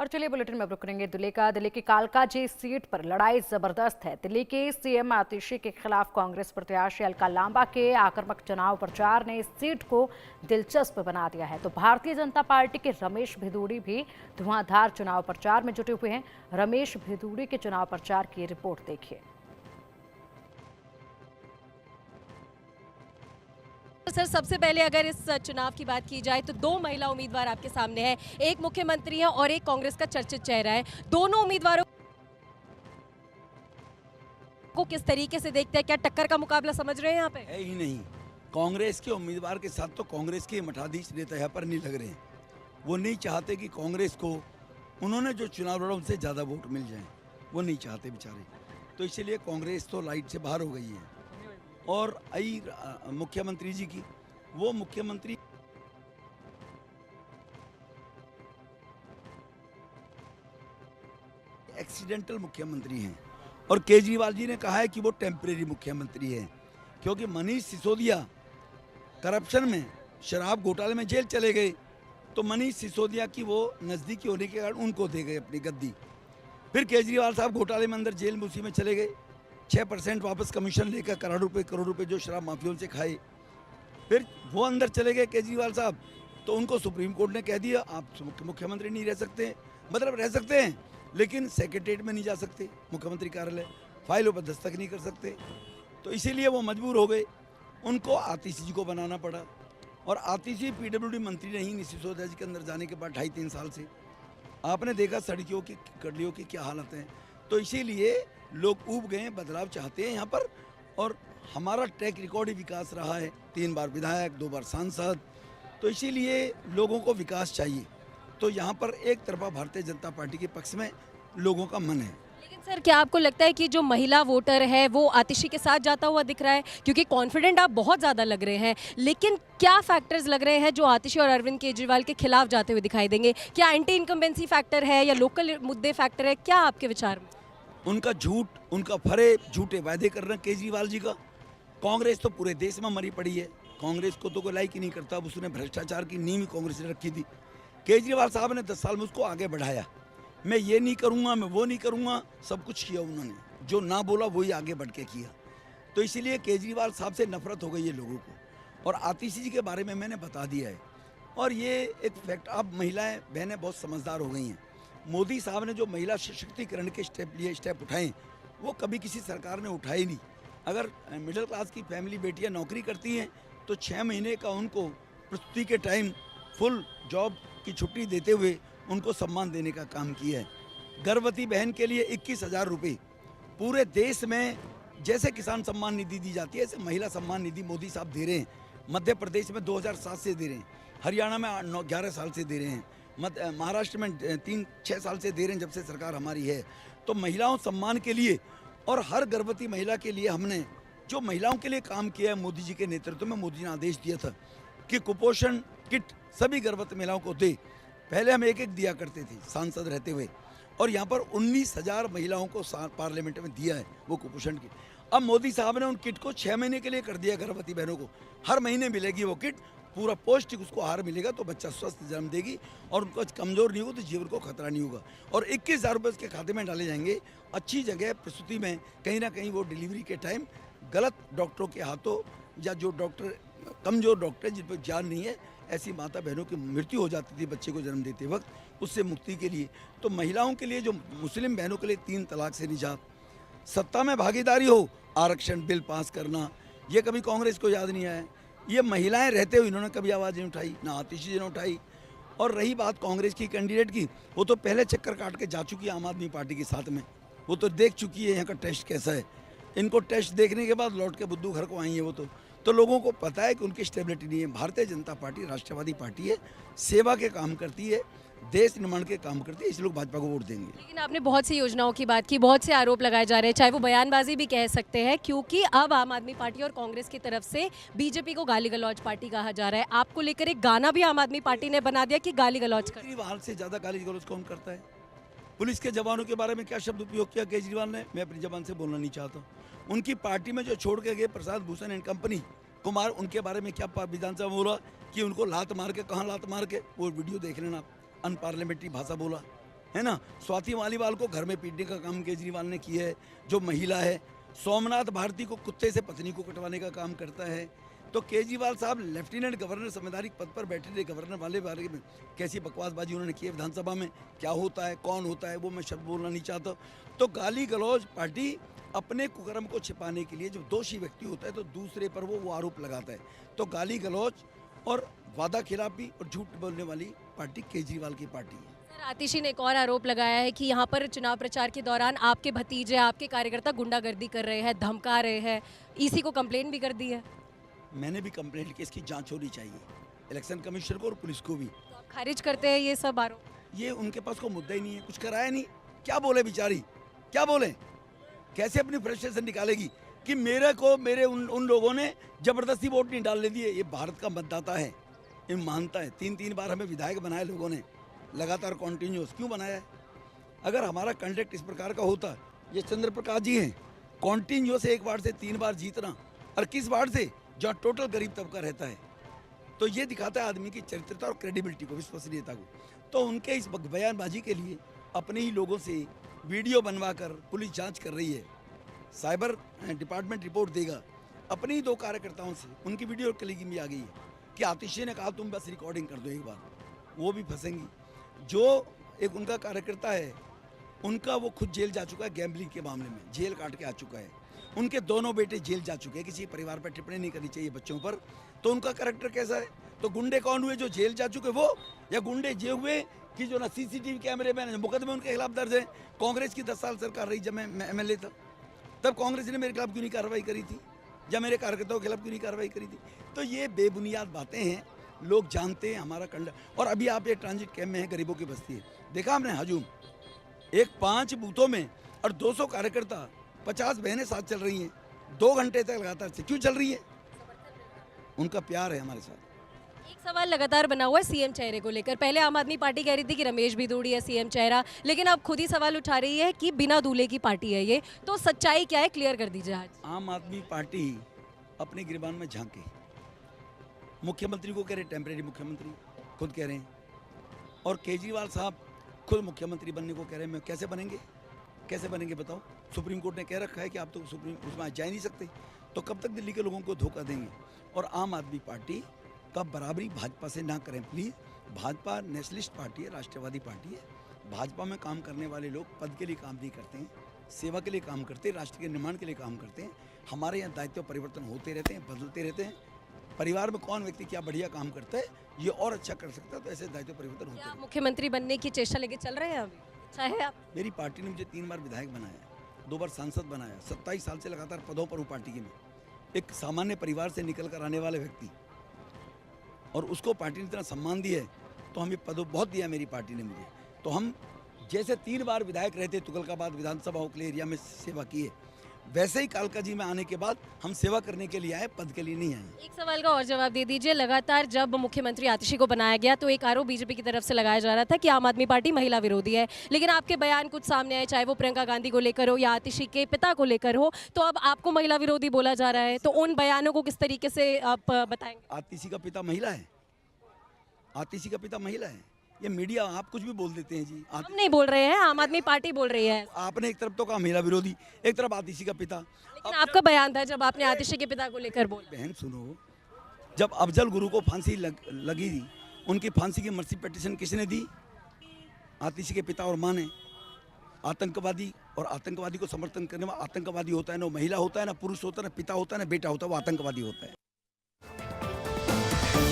और चलिए बुलेटिन में अब रुक करेंगे दिल्ली की कालकाजी सीट पर लड़ाई जबरदस्त है। दिल्ली के सीएम आतिशी के खिलाफ कांग्रेस प्रत्याशी अलका लांबा के आक्रामक चुनाव प्रचार ने इस सीट को दिलचस्प बना दिया है। तो भारतीय जनता पार्टी के रमेश भिदुड़ी भी धुआंधार चुनाव प्रचार में जुटे हुए हैं। रमेश भिदुड़ी के चुनाव प्रचार की रिपोर्ट देखिए। सर, सबसे पहले अगर इस चुनाव की बात की जाए तो दो महिला उम्मीदवार आपके सामने हैं, एक मुख्यमंत्री है और एक कांग्रेस का चर्चित चेहरा है। दोनों उम्मीदवारों को किस तरीके से देखते हैं? क्या टक्कर का मुकाबला समझ रहे हैं यहाँ पे? है ही नहीं। कांग्रेस के उम्मीदवार के साथ तो कांग्रेस के मठाधीश नेता यहाँ पर नहीं लग रहे हैं। वो नहीं चाहते कि कांग्रेस को उन्होंने जो चुनाव लड़ा उनसे ज़्यादा वोट मिल जाए, वो नहीं चाहते बेचारे। तो इसीलिए कांग्रेस तो लाइट से बाहर हो गई है। और आई मुख्यमंत्री जी की, वो मुख्यमंत्री एक्सीडेंटल मुख्यमंत्री हैं और केजरीवाल जी ने कहा है कि वो टेम्परेरी मुख्यमंत्री है, क्योंकि मनीष सिसोदिया करप्शन में, शराब घोटाले में जेल चले गए, तो मनीष सिसोदिया की वो नज़दीकी होने के कारण उनको दे गए अपनी गद्दी। फिर केजरीवाल साहब घोटाले में अंदर जेल में उसी में चले गए, 6% वापस कमीशन लेकर करोड़ रुपए जो शराब माफियों से खाए। फिर वो अंदर चले गए केजरीवाल साहब, तो उनको सुप्रीम कोर्ट ने कह दिया आप मुख्यमंत्री नहीं रह सकते। मतलब रह सकते हैं लेकिन सेक्रेटरीट में नहीं जा सकते, मुख्यमंत्री कार्यालय, फाइलों पर दस्तखत नहीं कर सकते। तो इसीलिए वो मजबूर हो गए, उनको आतिशी जी को बनाना पड़ा। और आतिशी पीडब्ल्यूडी मंत्री नहीं सिसोदिया जी के अंदर जाने के बाद 2.5-3 साल से आपने देखा सड़कों की गलियों की क्या हालत है। तो इसीलिए लोग ऊब गए, बदलाव चाहते हैं यहाँ पर। और हमारा ट्रैक रिकॉर्ड ही विकास रहा है, 3 बार विधायक, 2 बार सांसद। तो इसीलिए लोगों को विकास चाहिए। तो यहाँ पर एक तरफा भारतीय जनता पार्टी के पक्ष में लोगों का मन है। लेकिन सर, क्या आपको लगता है कि जो महिला वोटर है वो आतिशी के साथ जाता हुआ दिख रहा है? क्योंकि कॉन्फिडेंट आप बहुत ज़्यादा लग रहे हैं, लेकिन क्या फैक्टर्स लग रहे हैं जो आतिशी और अरविंद केजरीवाल के खिलाफ जाते हुए दिखाई देंगे? क्या एंटी इनकम्बेंसी फैक्टर है या लोकल मुद्दे फैक्टर है? क्या आपके विचार में? उनका झूठ, उनका फरे झूठे वायदे कर रहे हैं केजरीवाल जी का। कांग्रेस तो पूरे देश में मरी पड़ी है, कांग्रेस को तो कोई लाइक ही नहीं करता। उसने भ्रष्टाचार की नींव कांग्रेस ने रखी थी। केजरीवाल साहब ने 10 साल में उसको आगे बढ़ाया। मैं ये नहीं करूँगा, मैं वो नहीं करूँगा, सब कुछ किया उन्होंने। जो ना बोला वही आगे बढ़ के किया। तो इसीलिए केजरीवाल साहब से नफरत हो गई है लोगों को। और आतिशी जी के बारे में मैंने बता दिया है। और ये एक फैक्ट, अब महिलाएं बहनें बहुत समझदार हो गई हैं। मोदी साहब ने जो महिला सशक्तिकरण के स्टेप उठाए, वो कभी किसी सरकार ने उठाए नहीं। अगर मिडिल क्लास की फैमिली बेटियां नौकरी करती हैं तो 6 महीने का उनको प्रस्तुति के टाइम फुल जॉब की छुट्टी देते हुए उनको सम्मान देने का काम किया है। गर्भवती बहन के लिए 21,000 रुपये पूरे देश में, जैसे किसान सम्मान निधि दी जाती है ऐसे महिला सम्मान निधि मोदी साहब दे रहे हैं। मध्य प्रदेश में 2007 से दे रहे हैं, हरियाणा में 11 साल से दे रहे हैं, महाराष्ट्र में 3-6 साल से दे रहे हैं जब से सरकार हमारी है। तो महिलाओं सम्मान के लिए और हर गर्भवती महिला के लिए हमने जो महिलाओं के लिए काम किया है, मोदी जी के नेतृत्व में मोदी ने आदेश दिया था कि कुपोषण किट सभी गर्भवती महिलाओं को दे। पहले हम एक दिया करते थे सांसद रहते हुए, और यहाँ पर 19,000 महिलाओं को पार्लियामेंट में दिया है वो कुपोषण किट। अब मोदी साहब ने उन किट को 6 महीने के लिए कर दिया। गर्भवती बहनों को हर महीने मिलेगी वो किट, पूरा पौष्टिक उसको आहार मिलेगा, तो बच्चा स्वस्थ जन्म देगी और उनको कमज़ोर नहीं होगा, तो जीवन को खतरा नहीं होगा। और 21,000 रुपये उसके खाते में डाले जाएंगे। अच्छी जगह प्रसूति में कहीं ना कहीं वो डिलीवरी के टाइम गलत डॉक्टरों के हाथों, या जो डॉक्टर कमज़ोर डॉक्टर जिन पर ज्ञान नहीं है, ऐसी माता बहनों की मृत्यु हो जाती थी बच्चे को जन्म देते वक्त, उससे मुक्ति के लिए। तो महिलाओं के लिए, जो मुस्लिम बहनों के लिए 3 तलाक से निजात, सत्ता में भागीदारी हो, आरक्षण बिल पास करना, ये कभी कांग्रेस को याद नहीं आया। ये महिलाएं रहते हुए इन्होंने कभी आवाज़ नहीं उठाई, ना आतिशी जी ने उठाई। और रही बात कांग्रेस की कैंडिडेट की, वो तो पहले चक्कर काट के जा चुकी है आम आदमी पार्टी के साथ में, वो तो देख चुकी है यहाँ का टेस्ट कैसा है। इनको टेस्ट देखने के बाद लौट के बुद्धू घर को आई है वो तो लोगों को पता है कि उनकी स्टेबिलिटी नहीं है। भारतीय जनता पार्टी राष्ट्रवादी पार्टी है, सेवा के काम करती है, देश निर्माण के काम करती है, इसलिए लोग भाजपा को वोट देंगे। लेकिन आपने बहुत सी योजनाओं की बात की, बहुत से आरोप लगाए जा रहे हैं, चाहे वो बयानबाजी भी कह सकते हैं, क्योंकि अब आम आदमी पार्टी और कांग्रेस की तरफ से बीजेपी को गाली गलौज पार्टी कहा जा रहा है। आपको लेकर एक गाना भी आम आदमी पार्टी ने बना दिया कि गाली गलौज कर। केजरीवाल से ज़्यादा गाली गलौज कौन करता है? पुलिस के जवानों के बारे में क्या शब्द उपयोग किया केजरीवाल ने, मैं अपनी जबान से बोलना नहीं चाहता। उनकी पार्टी में जो छोड़ के गए प्रसाद भूषण एंड कंपनी कुमार, उनके बारे में क्या विधानसभा में बोला कि उनको लात मार के, कहाँ लात मार के, वो वीडियो देख लेना, अनपार्लियामेंट्री भाषा बोला। है ना। स्वाति मालीवाल को घर में पीटने का काम केजरीवाल ने किया है, जो महिला है। सोमनाथ भारती को कुत्ते से पत्नी को कटवाने का काम करता है। तो केजरीवाल साहब लेफ्टिनेंट गवर्नर संवैधानिक पद पर बैठे थे, गवर्नर वाले बारे में कैसी बकवासबाजी उन्होंने की है विधानसभा में। क्या होता है, कौन होता है, वो मैं शब्द बोलना नहीं चाहता। तो गाली गलौज पार्टी अपने कुकर्म को छिपाने के लिए जब दोषी व्यक्ति होता है तो दूसरे पर वो आरोप लगाता है। तो गाली गलौज और वादा खिलाफी और झूठ बोलने वाली पार्टी केजरीवाल की पार्टी है। सर, आतिशी ने एक और आरोप लगाया है कि यहाँ पर चुनाव प्रचार के दौरान आपके भतीजे, आपके कार्यकर्ता गुंडागर्दी कर रहे हैं, धमका रहे हैं, ईसी को कंप्लेंट भी कर दी है। मैंने भी कंप्लेंट की, इसकी जांच होनी चाहिए, इलेक्शन कमिश्नर को और पुलिस को भी। तो आप खारिज करते हैं ये सब आरोप? ये उनके पास कोई मुद्दा ही नहीं है, कुछ कराया नहीं, क्या बोले बेचारी, क्या बोले, कैसे अपनी फ्रस्ट्रेशन निकालेगी कि मेरे उन लोगों ने जबरदस्ती वोट नहीं डालने दिए। ये भारत का मतदाता है, ये मानता है। 3 बार हमें विधायक बनाए लोगों ने, लगातार कॉन्टिन्यूस क्यों बनाया है? अगर हमारा कंडक्ट इस प्रकार का होता, ये चंद्र प्रकाश जी हैं, कॉन्टिन्यूस 1 वार्ड से 3 बार जीतना, और किस वार्ड से, जहाँ टोटल गरीब तबका रहता है। तो ये दिखाता है आदमी की चरित्रता और क्रेडिबिलिटी को, विश्वसनीयता को। तो उनके इस बयानबाजी के लिए अपने ही लोगों से वीडियो बनवाकर पुलिस जांच कर रही है। साइबर डिपार्टमेंट रिपोर्ट देगा। अपने ही 2 कार्यकर्ताओं से उनकी वीडियो क्लिपिंग भी आ गई है कि आतिशी ने कहा तुम बस रिकॉर्डिंग कर दो एक बार, वो भी फंसेंगी। जो एक उनका कार्यकर्ता है, उनका वो खुद जेल जा चुका है गैम्बलिंग के मामले में, जेल काट के आ चुका है। उनके दोनों बेटे जेल जा चुके हैं। किसी परिवार पर टिप्पणी नहीं करनी चाहिए बच्चों पर। तो उनका कैरेक्टर कैसा है? तो गुंडे कौन हुए जो जेल जा चुके वो, या गुंडे ये हुए कि जो ना सीसीटीवी कैमरे में मुकदमे उनके खिलाफ दर्ज है? कांग्रेस की 10 साल सरकार रही, जब मैं एमएलए था, तब कांग्रेस ने मेरे खिलाफ क्यों नहीं कार्रवाई करी थी, या मेरे कार्यकर्ताओं के खिलाफ क्यों नहीं कार्रवाई करी थी? तो ये बेबुनियाद बातें हैं, लोग जानते हैं हमारा कंडक्ट। और अभी आप ये ट्रांजिट कैंप में है, गरीबों की बस्ती है, देखा हमने हजूम, एक 5 बूथों में और 200 कार्यकर्ता, 50 बहनें साथ चल रही हैं, 2 घंटे तक लगातार से क्यों चल रही है? उनका प्यार है हमारे साथ। एक सवाल लगातार बना हुआ है सीएम चेहरे को लेकर। पहले आम आदमी पार्टी कह रही थी कि रमेश भिदोड़ी है सीएम चेहरा, लेकिन अब खुद ही सवाल उठा रही है कि बिना दूल्हे की पार्टी है ये। तो सच्चाई क्या है, क्लियर कर दीजिए आज। आम आदमी पार्टी अपने गिरबान में झांके, मुख्यमंत्री को कह रहे टेम्परेरी मुख्यमंत्री, खुद कह रहे हैं, और केजरीवाल साहब खुद मुख्यमंत्री बनने को कह रहे हैं। कैसे बनेंगे, कैसे बनेंगे बताओ? सुप्रीम कोर्ट ने कह रखा है कि आप तो सुप्रीम उसमें जा ही नहीं सकते। तो कब तक दिल्ली के लोगों को धोखा देंगे? और आम आदमी पार्टी का बराबरी भाजपा से ना करें प्लीज़। भाजपा नेशनलिस्ट पार्टी है, राष्ट्रवादी पार्टी है। भाजपा में काम करने वाले लोग पद के लिए काम नहीं करते हैं, सेवा के लिए काम करते हैं, राष्ट्र के निर्माण के लिए काम करते हैं। हमारे यहाँ दायित्व परिवर्तन होते रहते हैं, बदलते रहते हैं। परिवार में कौन व्यक्ति क्या बढ़िया काम करता है, ये और अच्छा कर सकता है, तो ऐसे दायित्व परिवर्तन होते हैं। मुख्यमंत्री बनने की चेष्टा लेके चल रहे हैं अभी? अच्छा है आप? मेरी पार्टी ने मुझे 3 बार विधायक बनाया, 2 बार सांसद बनाया, 27 साल से लगातार पदों पर हूँ पार्टी के में। एक सामान्य परिवार से निकल कर आने वाले व्यक्ति, और उसको पार्टी ने इतना सम्मान दिया है, तो हमें पद बहुत दिया मेरी पार्टी ने मुझे। तो हम जैसे 3 बार विधायक रहते, तुगलकाबाद विधानसभा ओखले एरिया में सेवा किए, वैसे ही कालका जी में आने के बाद हम सेवा करने के लिए आए, पद के लिए नहीं आए। एक सवाल का और जवाब दे दीजिए। लगातार जब मुख्यमंत्री आतिशी को बनाया गया तो एक आरोप बीजेपी की तरफ से लगाया जा रहा था कि आम आदमी पार्टी महिला विरोधी है, लेकिन आपके बयान कुछ सामने आए, चाहे वो प्रियंका गांधी को लेकर हो या आतिशी के पिता को लेकर हो, तो अब आपको महिला विरोधी बोला जा रहा है। तो उन बयानों को किस तरीके से आप बताएंगे? आतिशी का पिता महिला है, आतिशी का पिता महिला है। ये मीडिया आप कुछ भी बोल देते हैं जी। हम नहीं बोल रहे हैं, आम आदमी पार्टी बोल रही है। आपने एक तरफ तो कहा महिला विरोधी, एक तरफ आतिशी का पिता। लेकिन आपका बयान था जब आपने आतिशी के पिता को लेकर बोला। बहन सुनो, जब अफजल गुरु को फांसी लगी थी, उनकी फांसी की मर्सी पिटीशन किसने दी? आतिशी के पिता और माँ ने। आतंकवादी और आतंकवादी को समर्थन करने वाला आतंकवादी होता है ना, महिला होता है ना, पुरुष होता है ना, पिता होता है ना, बेटा होता है, वो आतंकवादी होता है।